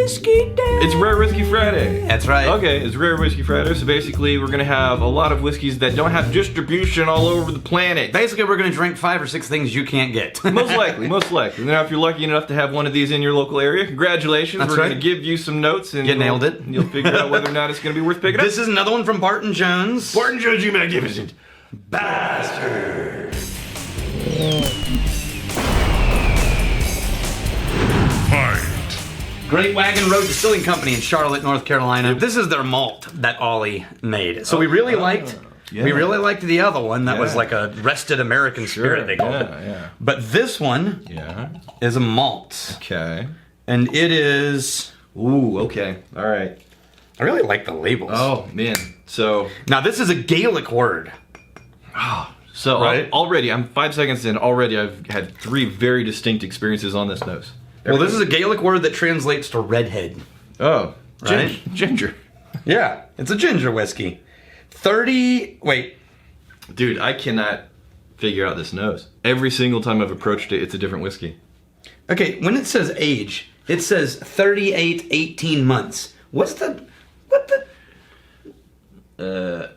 Whiskey Day. It's Rare Whiskey Friday. That's right. Okay, it's Rare Whiskey Friday, so basically we're going to have a lot of whiskeys that don't have distribution all over the planet. Basically, we're going to drink 5 or 6 things you can't get. Most likely. Now, if you're lucky enough to have one of these in your local area, congratulations. That's we're right. going to give you some notes, and You nailed it. You'll figure out whether or not it's going to be worth picking up. This is another one from Barton Jones. Barton Jones, you magnificent bastard. Great Wagon Road Distilling Company in Charlotte, North Carolina. This is their malt that Ollie made. So we really liked the other one that was like a rested American spirit, they called it. Yeah. But this one is a malt. Okay. And it is... Ooh, okay. All right. I really like the labels. Oh, man. So... Now, this is a Gaelic word. So Right. already, I'm 5 seconds in, already I've had 3 very distinct experiences on this nose. Well, this is a Gaelic word that translates to redhead. Oh, Right? Ginger. Yeah, it's a ginger whiskey. 30... Wait. Dude, I cannot figure out this nose. Every single time I've approached it, it's a different whiskey. Okay, when it says age, it says 38, 18 months. What the...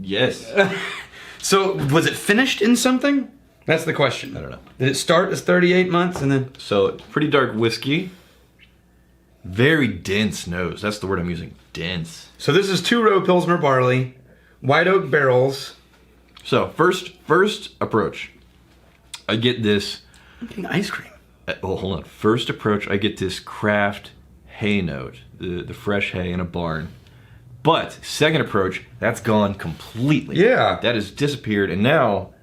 Yes. So, was it finished in something? That's the question. I don't know. Did it start as 38 months and then... So, pretty dark whiskey. Very dense nose. That's the word I'm using. Dense. So this is 2-row Pilsner barley, white oak barrels. So, first approach. I get this... I'm getting ice cream. Oh, hold on. First approach, I get this craft hay note. The fresh hay in a barn. But, second approach, that's gone completely. Yeah. That has disappeared, and now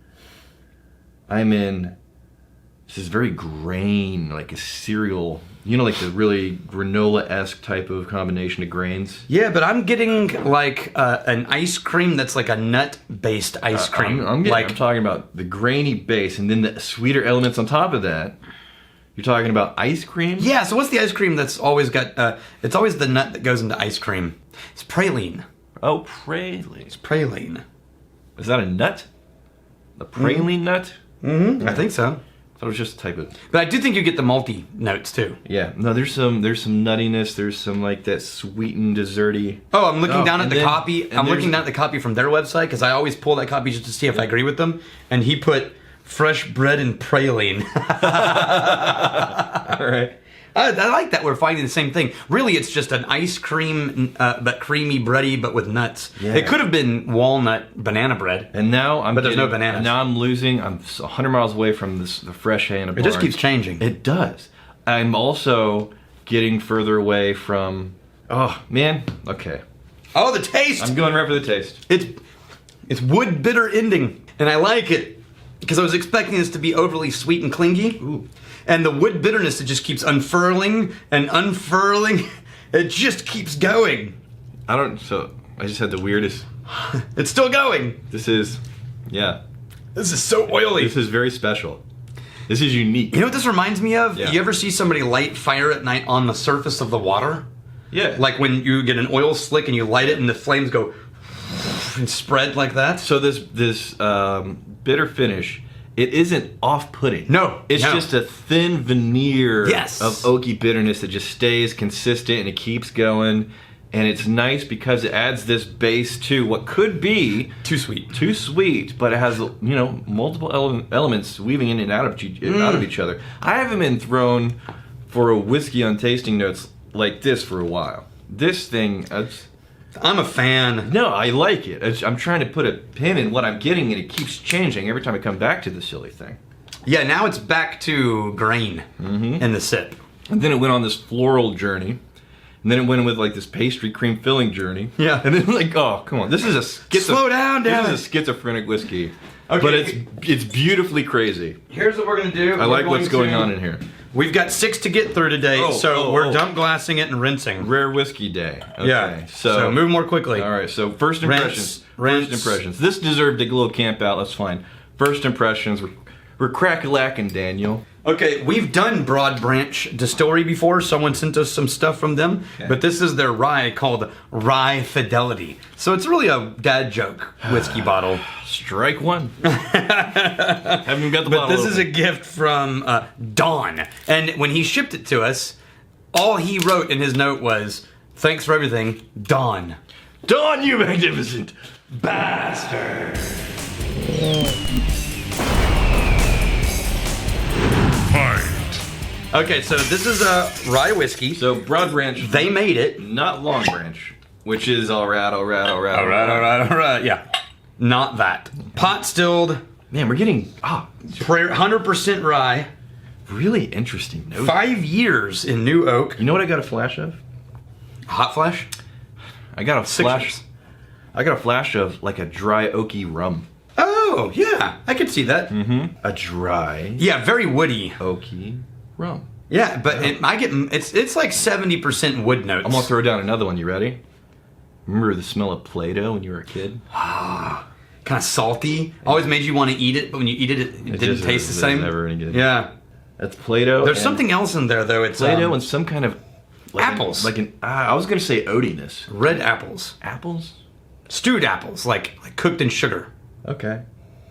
I'm in this very grain, like a cereal, you know, like the really granola-esque type of combination of grains. Yeah, but I'm getting like an ice cream that's like a nut-based ice cream. I'm talking about the grainy base, and then the sweeter elements on top of that. You're talking about ice cream? Yeah, so what's the ice cream that's always got, it's always the nut that goes into ice cream. It's praline. Oh, praline. It's praline. Is that a nut? A praline nut? Mm-hmm. I think so. I thought it was just a type of... But I do think you get the malty notes too. Yeah. No, there's some nuttiness. There's some like that sweetened, desserty... Oh, I'm looking down at the then- copy. and I'm there's- looking down at the copy from their website because I always pull that copy just to see if I agree with them. And he put fresh bread and praline. All right. I like that we're finding the same thing. Really, it's just an ice cream, but creamy bready, but with nuts. Yeah. It could have been walnut banana bread. And now But there's no bananas. And now I'm losing. I'm 100 miles away from the fresh hay in a barn. It just keeps changing. It does. I'm also getting further away from... Oh, man. Okay. Oh, the taste! I'm going right for the taste. It's wood bitter ending, and I like it because I was expecting this to be overly sweet and clingy. Ooh. And the wood bitterness, it just keeps unfurling and unfurling. It just keeps going. So I just had the weirdest... It's still going. This is... Yeah. This is so oily. This is very special. This is unique. You know what this reminds me of? Yeah. You ever see somebody light fire at night on the surface of the water? Yeah. Like when you get an oil slick and you light it and the flames go and spread like that? So this bitter finish, it isn't off-putting. No, It's no. just a thin veneer Yes. of oaky bitterness that just stays consistent and it keeps going. And it's nice because it adds this base to what could be Too sweet. too sweet, but it has, you know, multiple elements weaving in and out of each other. I haven't been thrown for a whiskey on tasting notes like this for a while. This thing, I'm a fan. no, I like it. I'm trying to put a pin in what I'm getting, and it keeps changing every time I come back to the silly thing. Yeah, now it's back to grain in the sip. And then it went on this floral journey. And then it went with like this pastry cream filling journey. Yeah. And then like, oh, come on. This is a Slow down, damn This is a schizophrenic whiskey. Okay. But it's beautifully crazy. Here's what we're going to do. I like what's going on in here. We've got 6 to get through today, we're dump glassing it and rinsing. Rare whiskey day. Okay. Yeah. So move more quickly. All right. So first impressions. Rinse. First impressions. This deserved a little camp out. That's fine. First impressions. We're crack-a-lacking, Daniel. Okay, we've done Broad Branch Distillery before. Someone sent us some stuff from them. Okay. But this is their rye called Rye Fidelity. So it's really a dad joke whiskey bottle. Strike one. Haven't even got the But bottle this is a open. gift from Don. And when he shipped it to us, all he wrote in his note was, "Thanks for everything, Don." Don, you magnificent bastard. Okay, so this is a rye whiskey. So Broad Branch. They made it. Not Long Branch, which is all right. Yeah. Not that. Pot stilled. Man, we're getting 100% rye. really interesting note. 5 years in new oak. You know what I got a flash of? Hot flash? I got a flash. Years. I got a flash of like a dry oaky rum. Oh, yeah. I could see that. Mm-hmm. A dry. Yeah, very woody. Oaky rum. Yeah, but it's like 70% wood notes. I'm gonna throw down another one. You ready? Remember the smell of Play-Doh when you were a kid? Kind of salty. Always made you want to eat it, but when you eat it, it didn't taste the same. Never any good. Yeah. That's Play-Doh. There's something else in there though. It's Play-Doh and some kind of apples. I was gonna say oatiness. Red apples. Apples? Stewed apples, like cooked in sugar. Okay.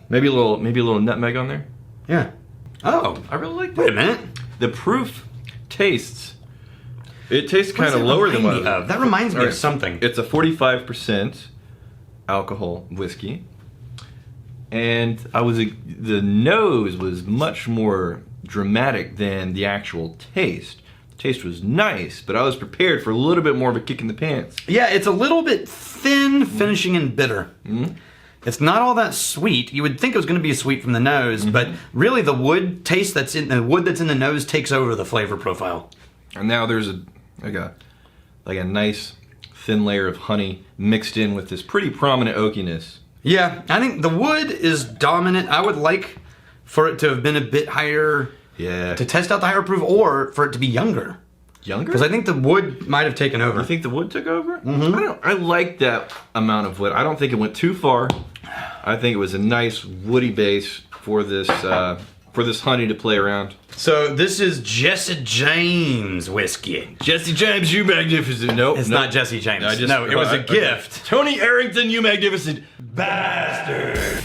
Maybe a little nutmeg on there. Yeah. Oh, I really like that. wait a minute. The proof tastes. It tastes kind of lower than what that reminds me of something. It's a 45% alcohol whiskey, and the nose was much more dramatic than the actual taste. The taste was nice, but I was prepared for a little bit more of a kick in the pants. Yeah, it's a little bit thin, finishing in bitter. Mm-hmm. It's not all that sweet. You would think it was going to be sweet from the nose, but really the wood taste that's in the nose takes over the flavor profile. And now there's a nice thin layer of honey mixed in with this pretty prominent oakiness. Yeah, I think the wood is dominant. I would like for it to have been a bit higher. Yeah. To test out the higher proof, or for it to be younger. Younger? Because I think the wood might have taken over. You think the wood took over? Mm-hmm. I like that amount of wood. I don't think it went too far. I think it was a nice woody base for this honey to play around. So this is Jesse James whiskey. Jesse James, you magnificent. Nope. It's not Jesse James. No, it was a gift. Toni Arrihgton, you magnificent bastard.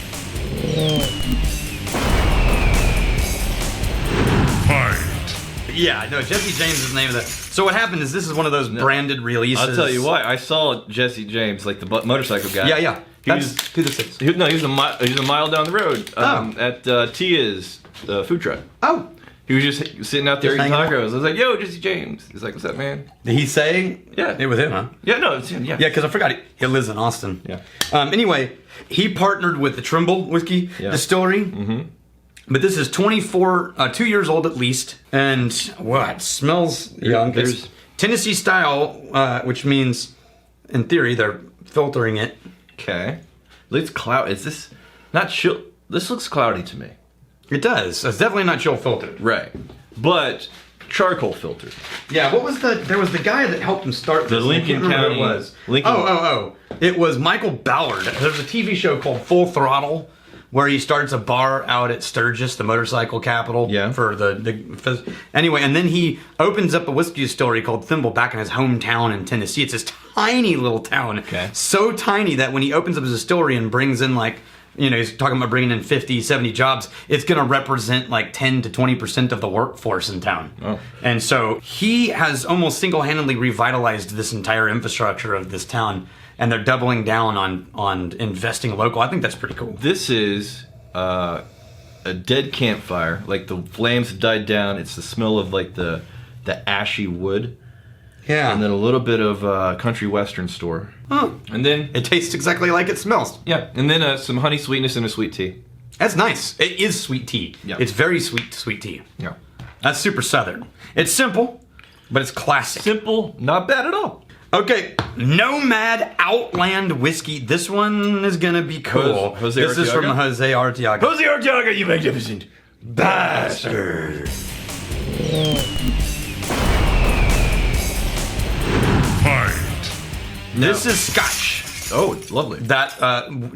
Yeah, no, Jesse James is the name of the... So what happened is this is one of those branded releases. I'll tell you why. I saw Jesse James, like the motorcycle guy. Yeah. That's who this is. He was a mile down the road at Tia's food truck. Oh. He was just sitting out there eating hanging tacos. I was like, yo, Jesse James. He's like, what's up, man? Did he say? Yeah. It was him, huh? Yeah, no, it's him, yeah. Yeah, because I forgot he lives in Austin. Yeah. Anyway, he partnered with the Trimble Whiskey Distillery. Mm-hmm. But this is 2 years old at least. And, it smells young. There's Tennessee style, which means, in theory, they're filtering it. Okay. It's cloud. Is this not chill? This looks cloudy to me. It does. It's definitely not chill filtered. Right. But charcoal filtered. Yeah, there was the guy that helped him start the this. Lincoln County. It was. It was Michael Ballard. There's a TV show called Full Throttle where he starts a bar out at Sturgis, the motorcycle capital. Yeah. For anyway, and then he opens up a whiskey distillery called Thimble back in his hometown in Tennessee. It's this tiny little town. Okay. So tiny that when he opens up his distillery and brings in he's talking about bringing in 50, 70 jobs, it's going to represent like 10 to 20% of the workforce in town. Oh. And so he has almost single-handedly revitalized this entire infrastructure of this town, and they're doubling down on investing local. I think that's pretty cool. This is a dead campfire. Like the flames have died down. It's the smell of like the ashy wood. Yeah. And then a little bit of country western store. Oh. And then It tastes exactly like it smells. yeah, and then some honey sweetness and a sweet tea. That's nice. It is sweet tea. Yeah. It's very sweet tea. Yeah. That's super southern. It's simple, but it's classic. Simple, not bad at all. Okay, Nomad Outland whiskey. This one is gonna be cool. Jose this is from Arteaga? Jose Arteaga. Jose Arteaga, you magnificent bastard. This is Scotch. Oh, lovely. That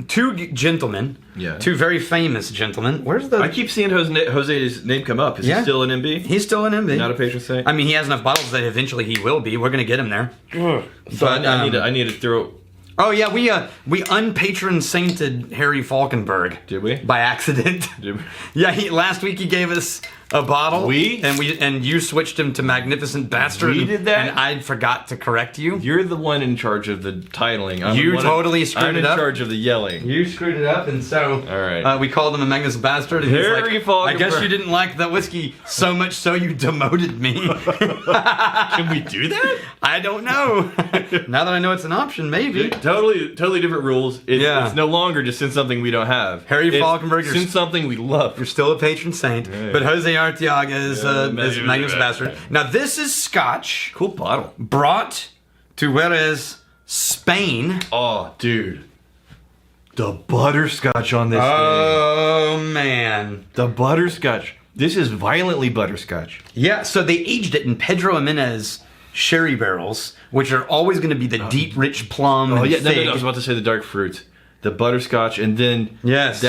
two gentlemen, Yeah. two very famous gentlemen. Where's the? I keep seeing Jose's name come up. Is he still an MB? He's still an MB. Not a patron saint? I mean, he has enough bottles that eventually he will be. We're gonna get him there. So I need to throw. Oh yeah, we unpatron sainted Harry Falkenberg. Did we? By accident. Did we? Yeah, last week he gave us a bottle. We? And you switched him to Magnificent Bastard. We did that? And I forgot to correct you. You're the one in charge of the titling. You totally screwed it up. I'm in charge of the yelling. You screwed it up, and so all right. We called him a Magnificent Bastard. And Harry he's like, I guess Falkenberg. you didn't like the whiskey so much, so you demoted me. Can we do that? I don't know. Now that I know it's an option, maybe. Totally different rules. It's no longer just send something we don't have. Harry Falkenberg, send something we love. You're still a patron saint, but Jose Arteaga is Magnificent Bastard. Now this is Scotch. Cool bottle. Brought to where is Spain. Oh, dude. The butterscotch on this thing. Oh, man. The butterscotch. This is violently butterscotch. Yeah, so they aged it in Pedro Jimenez sherry barrels, which are always going to be the deep, rich plum and fig. No, I was about to say the dark fruits. The butterscotch, and then yes,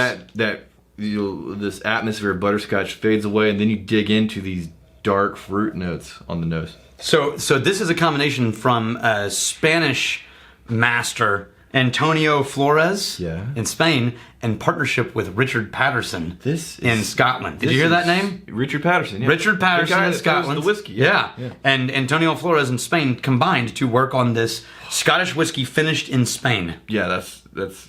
this atmosphere of butterscotch fades away, and then you dig into these dark fruit notes on the nose. So this is a combination from a Spanish master, Antonio Flores, in Spain, in partnership with Richard Patterson in Scotland. Did you hear that name? Richard Patterson, yeah. Richard Patterson in Scotland. The whiskey. Yeah. And Antonio Flores in Spain combined to work on this Scottish whiskey finished in Spain. Yeah, that's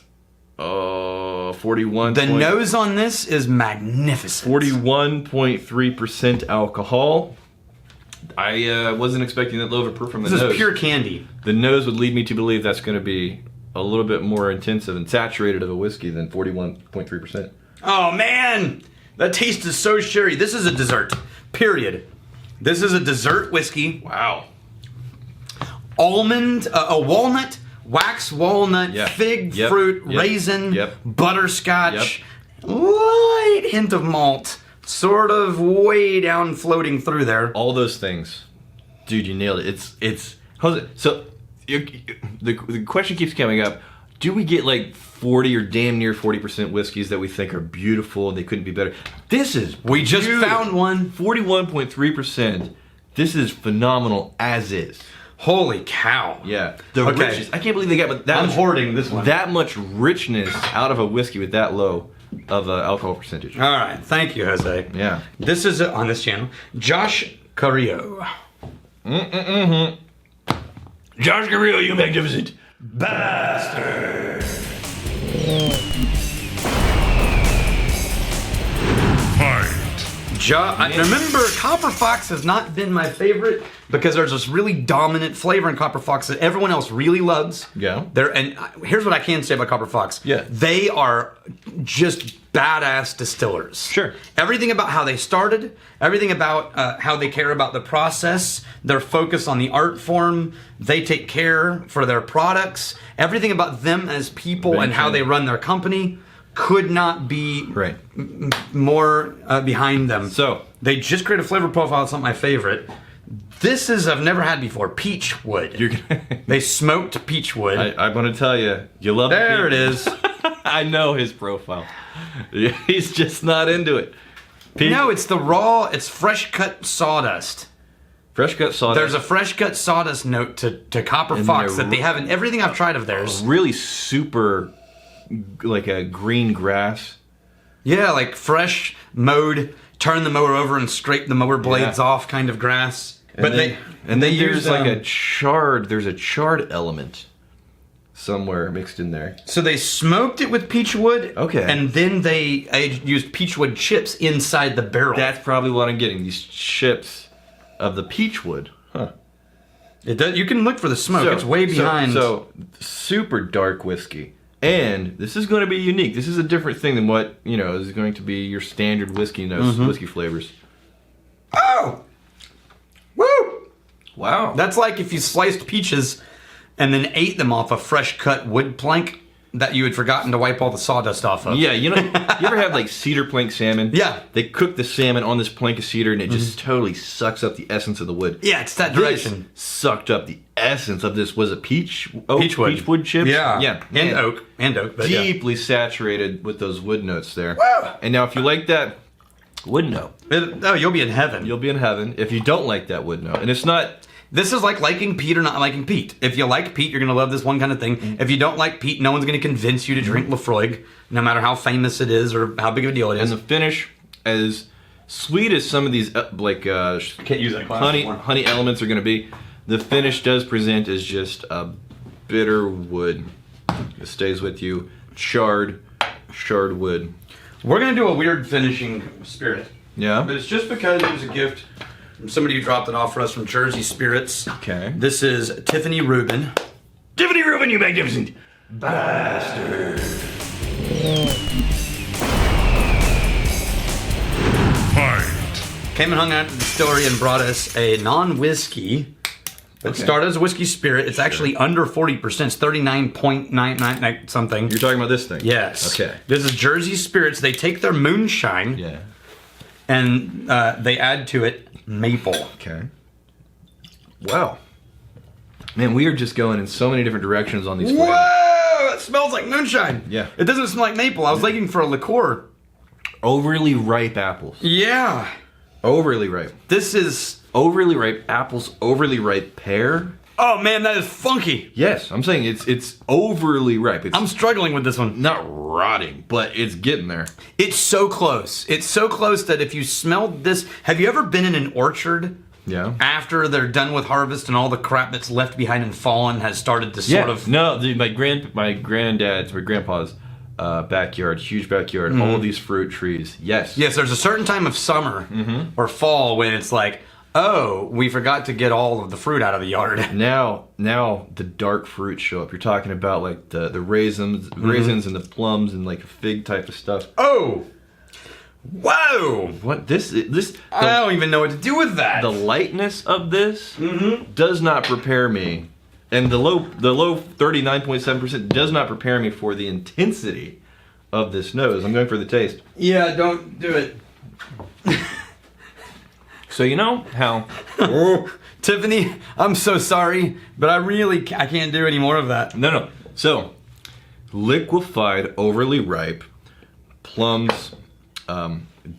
41. The nose on this is magnificent. 41.3% alcohol. I wasn't expecting that low of a proof from the nose. This is pure candy. The nose would lead me to believe that's going to be a little bit more intensive and saturated of a whiskey than 41.3%. Oh, man! That taste is so sherry. This is a dessert. Period. This is a dessert whiskey. Wow. Almond, a walnut, wax walnut, fig fruit, raisin, butterscotch, light hint of malt, sort of way down floating through there. All those things. Dude, you nailed it. It's so the question keeps coming up. Do we get like 40 or damn near 40% whiskeys that we think are beautiful and they couldn't be better? This is We just found one. 41.3%. This is phenomenal as is. Holy cow. Yeah. The richness. I can't believe they got that. I'm hoarding this one. That much richness out of a whiskey with that low of an alcohol percentage. All right. Thank you, Jose. Yeah. This is on this channel. Josh Carrillo. Josh Carrillo, you magnificent bastard. I remember Copper Fox has not been my favorite because there's this really dominant flavor in Copper Fox that everyone else really loves. Yeah. And here's what I can say about Copper Fox. Yeah. They are just badass distillers. Sure. Everything about how they started, everything about how they care about the process, their focus on the art form, they take care for their products, everything about them as people and how they run their company could not be more behind them. So they just create a flavor profile. That's not my favorite. This is I've never had before. Peach wood. They smoked peach wood. I'm going to tell you, you love there it is. I know his profile. He's just not into it. No, it's the raw. It's fresh cut sawdust. Fresh cut sawdust. There's a fresh cut sawdust note to Copper Fox that they have in everything I've tried of theirs. Really super. Like a green grass. Yeah, like fresh mowed, turn the mower over and scrape the mower blades off kind of grass. But they use like a charred, there's a charred element somewhere mixed in there. So they smoked it with peach wood. Okay. And then they used peach wood chips inside the barrel. That's probably what I'm getting, these chips of the peach wood. Huh. It does, you can look for the smoke. It's way behind. So super dark whiskey. And this is going to be unique. This is a different thing than what, is going to be your standard whiskey notes, whiskey flavors. Oh! Woo! Wow. That's like if you sliced peaches and then ate them off a fresh cut wood plank that you had forgotten to wipe all the sawdust off of. Yeah, you ever have like cedar plank salmon? Yeah. They cook the salmon on this plank of cedar and it just totally sucks up the essence of the wood. Yeah, it's that direction. This sucked up the essence of this. Was it peach wood chips? Yeah. Yeah. And oak. But deeply saturated with those wood notes there. Woo! And now if you like that wood note. You'll be in heaven. You'll be in heaven if you don't like that wood note. And it's not... This is like liking peat or not liking peat. If you like peat, you're going to love this one kind of thing. If you don't like peat, no one's going to convince you to drink Lafroig, no matter how famous it is or how big of a deal it is. And the finish is sweet as some of these Can't use that glass anymore. honey elements are going to be, the finish does present as just a bitter wood. It stays with you. Charred wood. We're gonna do a weird finishing spirit. Yeah. But it's just because it was a gift from somebody who dropped it off for us from Jersey Spirits. Okay. This is Tiffany Rubin. Tiffany Rubin, you magnificent bastard. Came and hung out at the distillery and brought us a non-whiskey. It started as a whiskey spirit. It's actually under 40%. It's 39.99 something. You're talking about this thing? Yes. Okay. This is Jersey Spirits. They take their moonshine and they add to it maple. Okay. Wow. Man, we are just going in so many different directions on these flavors. Whoa! It smells like moonshine. Yeah. It doesn't smell like maple. I was looking for a liqueur. Overly ripe apples. Yeah. Overly ripe. This is... Overly ripe apples, overly ripe pear. Oh man, that is funky. Yes, I'm saying it's overly ripe. It's I'm struggling with this one. not rotting, but it's getting there. It's so close. It's so close that if you smelled this... Have you ever been in an orchard? Yeah. After they're done with harvest and all the crap that's left behind and fallen has started to sort of... No, my grandpa's backyard, huge backyard, all of these fruit trees. Yes. Yes, there's a certain time of summer or fall when it's like, oh, we forgot to get all of the fruit out of the yard. Now the dark fruits show up. You're talking about like the raisins and the plums and like a fig type of stuff. Oh! Whoa! What this? I don't even know what to do with that. The lightness of this does not prepare me, and the low 39.7% does not prepare me for the intensity of this nose. I'm going for the taste. Yeah, don't do it. So you know how Tiffany, I'm so sorry, but I can't do any more of that. No. So liquefied, overly ripe plums,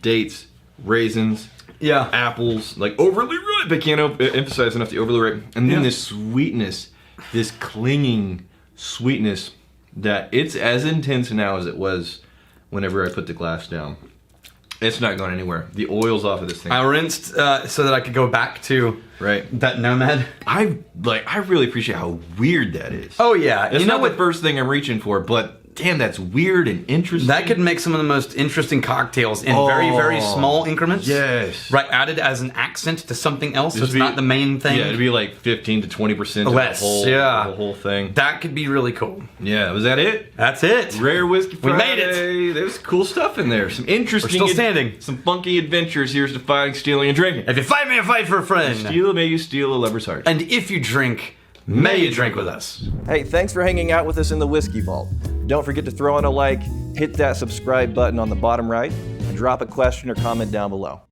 dates, raisins, apples, like overly ripe. I can't emphasize enough the overly ripe, and then this sweetness, this clinging sweetness that it's as intense now as it was whenever I put the glass down. It's not going anywhere. The oil's off of this thing. I rinsed so that I could go back to that Nomad. I really appreciate how weird that is. Oh yeah, It's not the first thing I'm reaching for, but damn, that's weird and interesting. That could make some of the most interesting cocktails in very, very small increments. Yes. Right, added as an accent to something else, so it's not the main thing. Yeah, it'd be like 15 to 20% less. The whole thing. That could be really cool. Yeah, was that it? That's it. Rare Whiskey Friday. We made it. There's cool stuff in there. Some interesting... We're still standing. Some funky adventures. Here's to fighting, stealing, and drinking. If you fight me, I fight for a friend. May you steal a lover's heart. And if you drink, may you drink with us. Hey, thanks for hanging out with us in the Whiskey Vault. Don't forget to throw in a like, hit that subscribe button on the bottom right, and drop a question or comment down below.